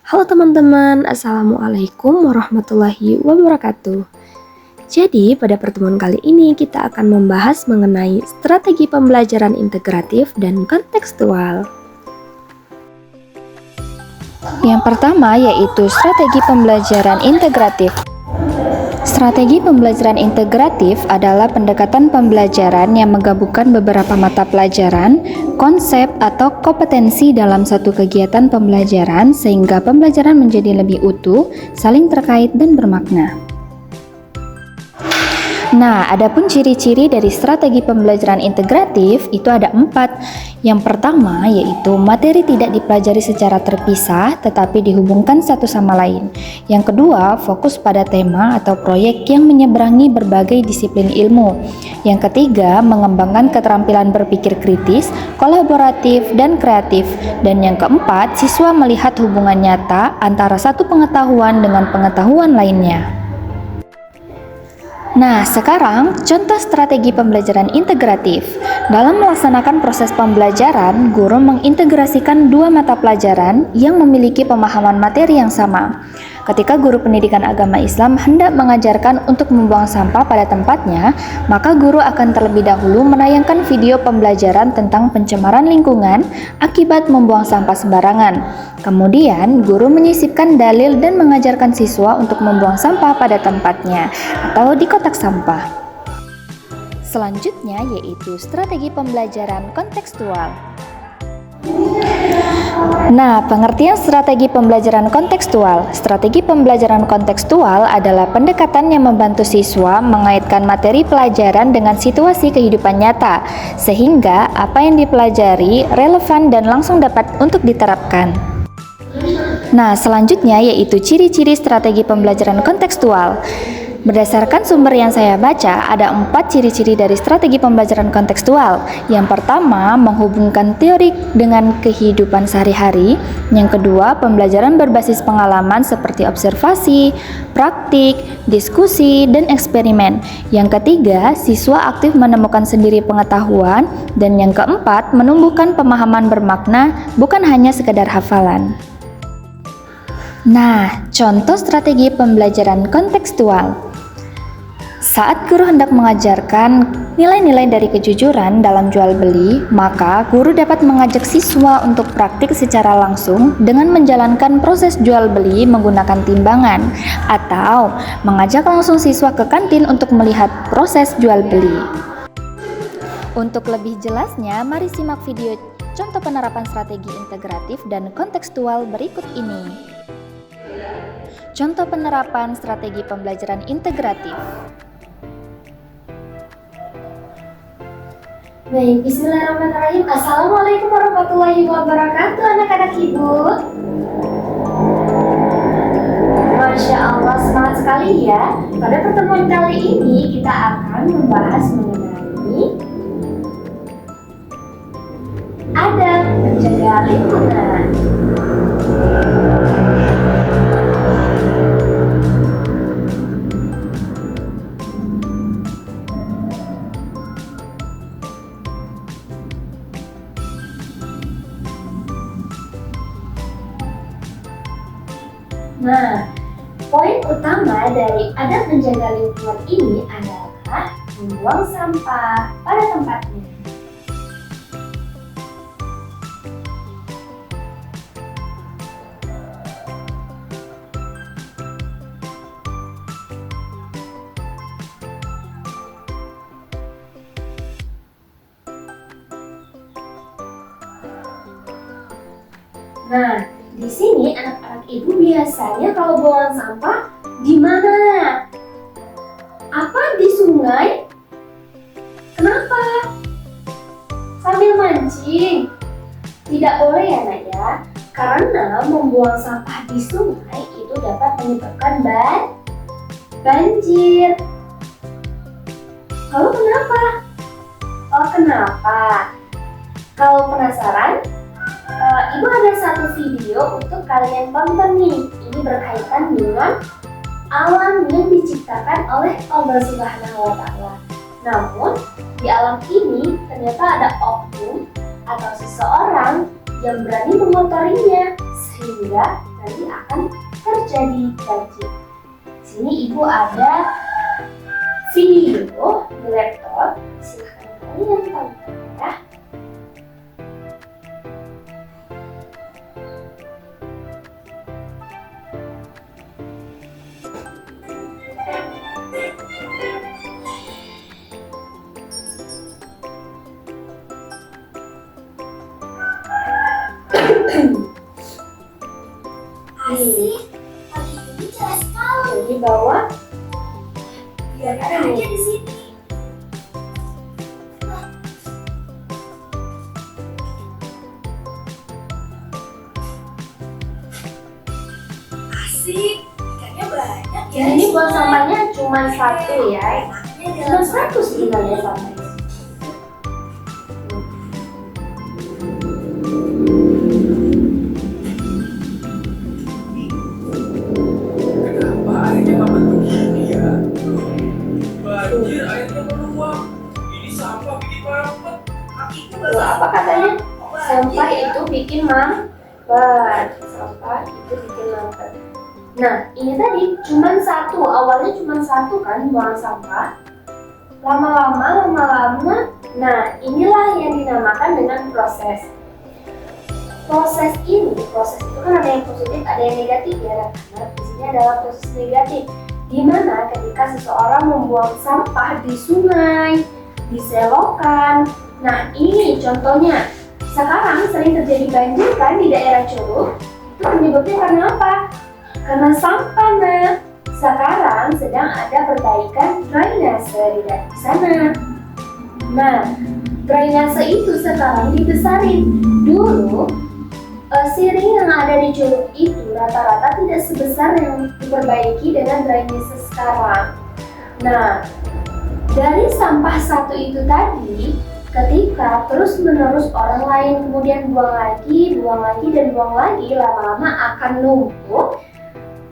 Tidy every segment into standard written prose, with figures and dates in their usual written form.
Halo teman-teman, Assalamualaikum warahmatullahi wabarakatuh. Jadi, pada pertemuan kali ini kita akan membahas mengenai strategi pembelajaran integratif dan kontekstual. Yang pertama yaitu strategi pembelajaran integratif. Strategi pembelajaran integratif adalah pendekatan pembelajaran yang menggabungkan beberapa mata pelajaran, konsep, atau kompetensi dalam satu kegiatan pembelajaran sehingga pembelajaran menjadi lebih utuh, saling terkait, dan bermakna. Nah, adapun ciri-ciri dari strategi pembelajaran integratif itu ada 4. Yang pertama yaitu materi tidak dipelajari secara terpisah tetapi dihubungkan satu sama lain. Yang kedua, fokus pada tema atau proyek yang menyeberangi berbagai disiplin ilmu. Yang ketiga, mengembangkan keterampilan berpikir kritis, kolaboratif, dan kreatif. Dan yang keempat, siswa melihat hubungan nyata antara satu pengetahuan dengan pengetahuan lainnya. Nah, sekarang contoh strategi pembelajaran integratif. Dalam melaksanakan proses pembelajaran, guru mengintegrasikan dua mata pelajaran yang memiliki pemahaman materi yang sama. Ketika guru pendidikan agama Islam hendak mengajarkan untuk membuang sampah pada tempatnya, maka guru akan terlebih dahulu menayangkan video pembelajaran tentang pencemaran lingkungan akibat membuang sampah sembarangan. Kemudian, guru menyisipkan dalil dan mengajarkan siswa untuk membuang sampah pada tempatnya atau di kotak sampah. Selanjutnya yaitu strategi pembelajaran kontekstual. Nah, pengertian strategi pembelajaran kontekstual. Strategi pembelajaran kontekstual adalah pendekatan yang membantu siswa mengaitkan materi pelajaran dengan situasi kehidupan nyata, sehingga apa yang dipelajari relevan dan langsung dapat untuk diterapkan. Nah, selanjutnya yaitu ciri-ciri strategi pembelajaran kontekstual. Berdasarkan sumber yang saya baca, ada 4 ciri-ciri dari strategi pembelajaran kontekstual. Yang pertama, menghubungkan teori dengan kehidupan sehari-hari. Yang kedua, pembelajaran berbasis pengalaman seperti observasi, praktik, diskusi, dan eksperimen. Yang ketiga, siswa aktif menemukan sendiri pengetahuan. Dan yang keempat, menumbuhkan pemahaman bermakna, bukan hanya sekedar hafalan. Nah, contoh strategi pembelajaran kontekstual. Saat guru hendak mengajarkan nilai-nilai dari kejujuran dalam jual beli, maka guru dapat mengajak siswa untuk praktik secara langsung dengan menjalankan proses jual beli menggunakan timbangan, atau mengajak langsung siswa ke kantin untuk melihat proses jual beli. Untuk lebih jelasnya, mari simak video contoh penerapan strategi integratif dan kontekstual berikut ini. Contoh penerapan strategi pembelajaran integratif. Baik, bismillahirrahmanirrahim. Assalamualaikum warahmatullahi wabarakatuh, anak-anak ibu. Masya Allah, semangat sekali ya. Pada pertemuan kali ini kita akan membahas mengenai adab menjaga lingkungan. Nah, poin utama dari adab menjaga lingkungan ini adalah membuang sampah pada tempatnya. Nah, di sini anak-anak ibu biasanya kalau buang sampah di mana? Apa di sungai? Kenapa? Sambil mancing? Tidak boleh ya nak ya, karena membuang sampah di sungai itu dapat menyebabkan banjir. Lalu kenapa? Oh kenapa? Kalau penasaran? Ibu ada satu video untuk kalian tonton nih. Ini berkaitan dengan alam yang diciptakan oleh Allah Subhanahu wa Ta'ala. Namun, di alam ini ternyata ada oknum atau seseorang yang berani mengotorinya, sehingga nanti akan terjadi banjir. Sini ibu ada video di laptop, silahkan kalian tonton ya. Asik, pagi ini cerah sekali. Jadi bawah Biar ada aja di sini. Asik, ikannya banyak ya. ini buang sampahnya cuma satu ya. Enaknya Cuma dalam satu sebenarnya sampahnya. Kenapa airnya makin begini ya? Banjir, airnya meluap. Ini sampah bikin mampet. kakiku Tuh, basah. apa katanya? Sampah Banjir ya. itu bikin mampet. Sampah itu bikin mampet. Nah, ini tadi cuma satu. Awalnya cuma satu kan buang sampah. Lama-lama, nah inilah yang dinamakan dengan proses. Proses itu kan ada yang positif, ada yang negatif ya. Nah, di sini adalah proses negatif. Di mana ketika seseorang membuang sampah di sungai, di selokan. Nah, ini contohnya. Sekarang sering terjadi banjir kan di daerah Curug. Itu penyebabnya karena apa? Karena sampah. Nah, sekarang sedang ada perbaikan drainase di sana. Nah, drainase itu sekarang dibesarin. Dulu siring yang ada di Curug itu rata-rata tidak sebesar yang diperbaiki dengan drainase sekarang. Nah, dari sampah satu itu tadi, ketika terus-menerus orang lain kemudian buang lagi, dan buang lagi, lama-lama akan numpuk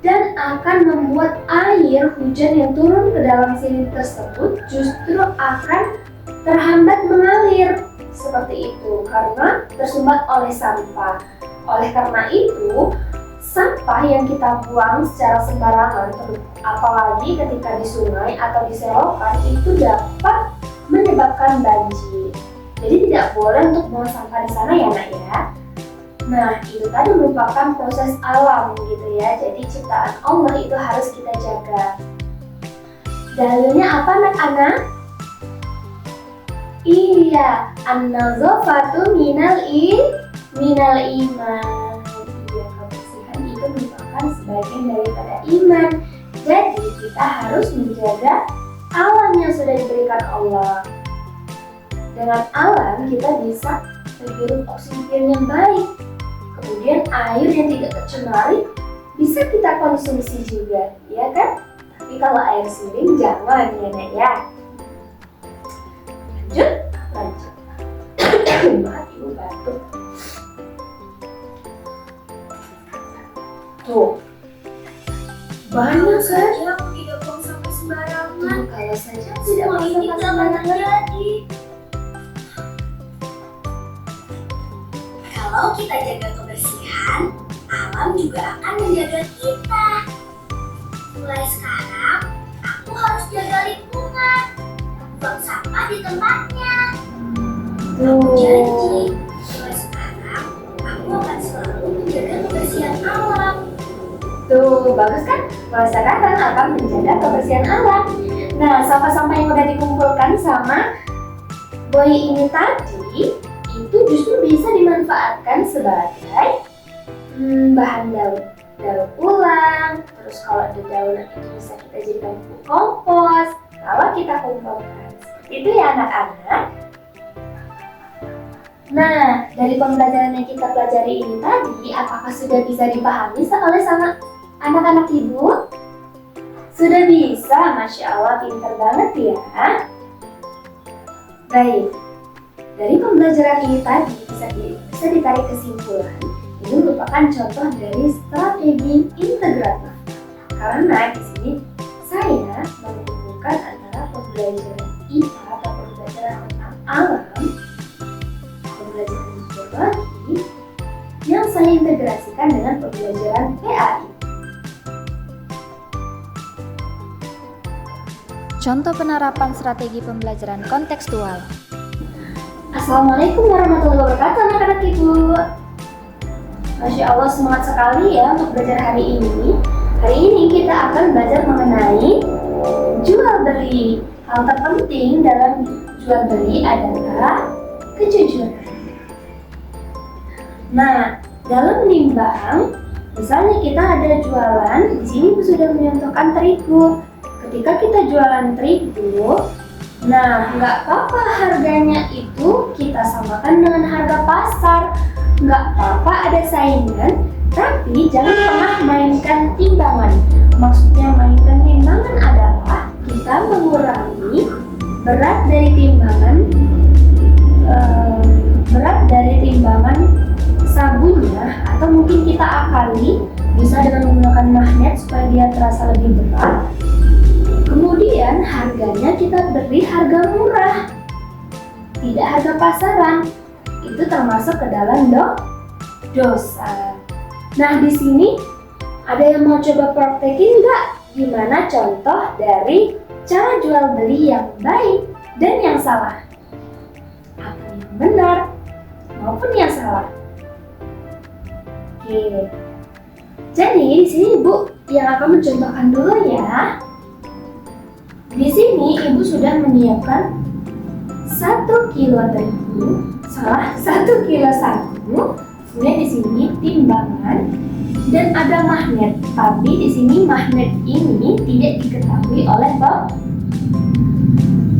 dan akan membuat air hujan yang turun ke dalam siring tersebut justru akan terhambat mengalir seperti itu karena tersumbat oleh sampah. Oleh karena itu, sampah yang kita buang secara sembarangan, apalagi ketika di sungai atau di selokan, itu dapat menyebabkan banjir. Jadi tidak boleh untuk buang sampah di sana ya nak ya. Nah, itu tadi merupakan proses alam gitu ya. Jadi ciptaan Allah itu harus kita jaga. Dalilnya apa anak-anak? Iya, an-nazafatu minal iman. Iya, kebersihan itu merupakan sebagian daripada iman. Jadi kita harus menjaga alam yang sudah diberikan Allah. Dengan alam kita bisa menghirup oksigen yang baik. Kemudian air yang tidak tercemari bisa kita konsumsi juga, ya kan? Tapi kalau air siring jangan ya nak ya. Lanjut. Maaf ibu batuk. Tuh, banyak kan? Ya, aku tidak buang sampah sembarangan. Kalau saja tidak Semua buang ini sampah jangan sembarangan. terjadi. Kalau kita jaga kebersihan, alam juga akan menjaga kita. Mulai sekarang, aku harus jaga lingkungan. Buang sampah di tempatnya. Aku janji, mulai sekarang, aku akan selalu menjaga kebersihan alam. Tuh, bagus kan? Mulai sekarang akan menjaga kebersihan alam. Nah, sampah-sampah yang udah dikumpulkan sama boy ini tadi, itu justru bisa dimanfaatkan sebagai bahan daur ulang. Terus kalau ada daunan itu bisa kita jadikan pupuk kompos. Kalau kita kumpulkan, itu ya anak-anak. Nah, dari pembelajaran yang kita pelajari ini tadi, apakah sudah bisa dipahami oleh sama anak-anak ibu? Sudah bisa, Masya Allah, pintar banget ya. Baik, dari pembelajaran ini tadi bisa ditarik kesimpulan, ini merupakan contoh dari strategi integratif. Karena di sini saya menghubungkan antara pembelajaran IPA atau pembelajaran tentang alam, pembelajaran biologi yang saya integrasikan dengan pembelajaran PA Contoh penerapan strategi pembelajaran kontekstual. Assalamualaikum warahmatullahi wabarakatuh anak-anak ibu. Masya Allah, semangat sekali ya untuk belajar hari ini. Hari ini kita akan belajar mengenai jual beli. Hal terpenting dalam jual beli adalah kejujuran. Nah, dalam menimbang, misalnya kita ada jualan, di sini sudah menyontohkan terigu. Ketika kita jualan terigu, nah nggak apa-apa harganya itu kita samakan dengan harga pasar. Nggak apa-apa ada saingan, tapi jangan pernah mainkan timbangan. Maksudnya mainkan timbangan adalah kita mengurangi berat dari timbangan sabunnya, atau mungkin kita akali bisa dengan menggunakan magnet supaya dia terasa lebih berat. Kemudian harganya kita beri harga murah, tidak harga pasaran. Itu termasuk ke dalam dosa. Nah, di sini ada yang mau coba praktekin nggak? Gimana contoh dari cara jual beli yang baik dan yang salah? Apa yang benar maupun yang salah? Oke. Jadi di sini Ibu yang akan mencontohkan dulu ya. Di sini Ibu sudah menyiapkan 1 kilo terigu, 1 kilo sagu. Kemudian di sini timbangan dan ada magnet. Tapi di sini magnet ini tidak diketahui oleh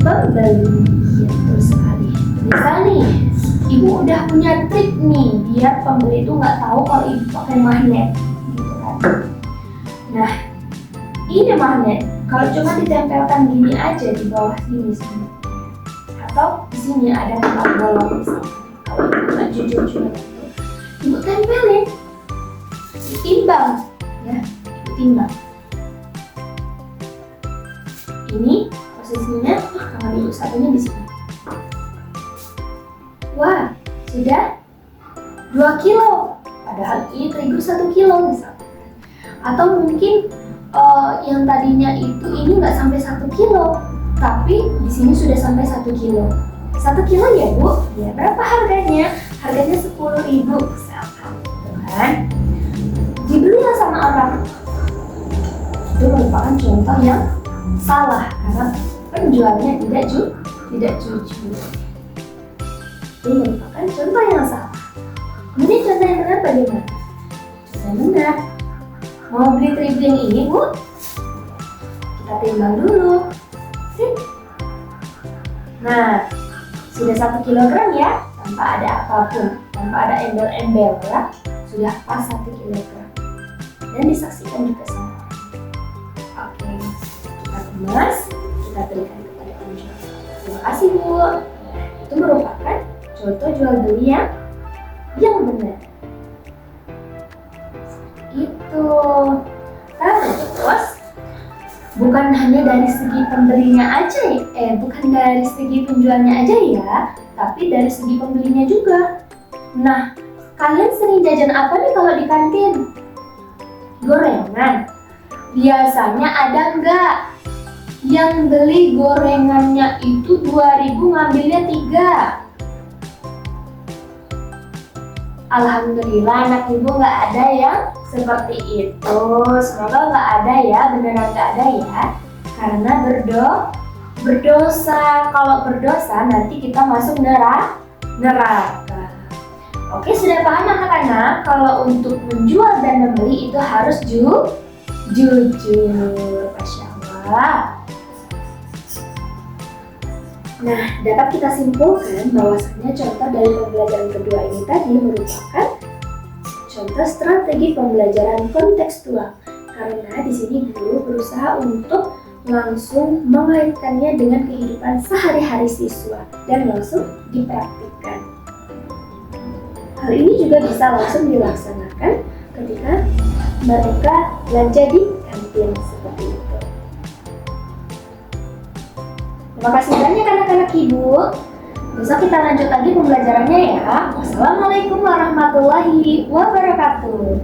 pembeli. Betul sekali. Misal nih, Ibu udah punya trik nih biar pembeli itu nggak tahu kalau Ibu pakai magnet, gitu kan? Nah, ini magnet. Kalau cuma ditempelkan gini aja di bawah sini, atau di sini ada tempat bolong misalnya. Kalau Ibu nggak jujur Ibu tempelin, ditimbang, ya, ditimbang. Ini posisinya tangan Ibu satunya di sini. Wah, sudah 2 kilo. Padahal ini terigu 1 kilo misalnya. Atau mungkin yang tadinya itu ini nggak sampai 1 kilo, tapi di sini sudah sampai 1 kilo. 1 kilo ya Bu? Ya, berapa harganya? Harganya 10.000 misalkan, kan? Dibeli sama orang. Itu merupakan contoh yang salah karena penjualnya tidak jujur. Itu merupakan contoh yang salah. Kemudian contoh yang benar bagaimana? Contoh yang benar. Mau beli terigu yang ini Bu? Kita timbang dulu. Nah, sudah 1 kilogram ya, tanpa ada apapun, tanpa ada embel-embel ya, sudah pas 1 kilogram. Dan disaksikan juga sama orang. Oke, kita kemas, kita berikan kepada penjual. Terima kasih Bu. Nah, itu merupakan contoh jual beli yang benar. Itu. Terus bukan hanya dari segi pembelinya aja bukan dari segi penjualnya aja ya, tapi dari segi pembelinya juga. Nah, kalian sering jajan apa nih kalau di kantin? Gorengan. Biasanya ada nggak yang beli gorengannya itu 2.000 ngambilnya 3? Alhamdulillah anak ibu nggak ada yang seperti itu. Semoga nggak ada ya, beneran nggak ada ya. Karena berdosa. Kalau berdosa nanti kita masuk neraka. Oke, sudah paham anak-anak? Kalau untuk menjual dan membeli itu harus jujur. Masya Allah. Nah, dapat kita simpulkan bahwasannya contoh dari pembelajaran kedua ini tadi merupakan contoh strategi pembelajaran kontekstual. Karena di sini guru berusaha untuk langsung mengaitkannya dengan kehidupan sehari-hari siswa dan langsung dipraktikkan. Hal ini juga bisa langsung dilaksanakan ketika mereka belanja di kantin seperti itu. Terima kasih banyak anak-anak ibu. Besok kita lanjut lagi pembelajarannya ya. Wassalamualaikum warahmatullahi wabarakatuh.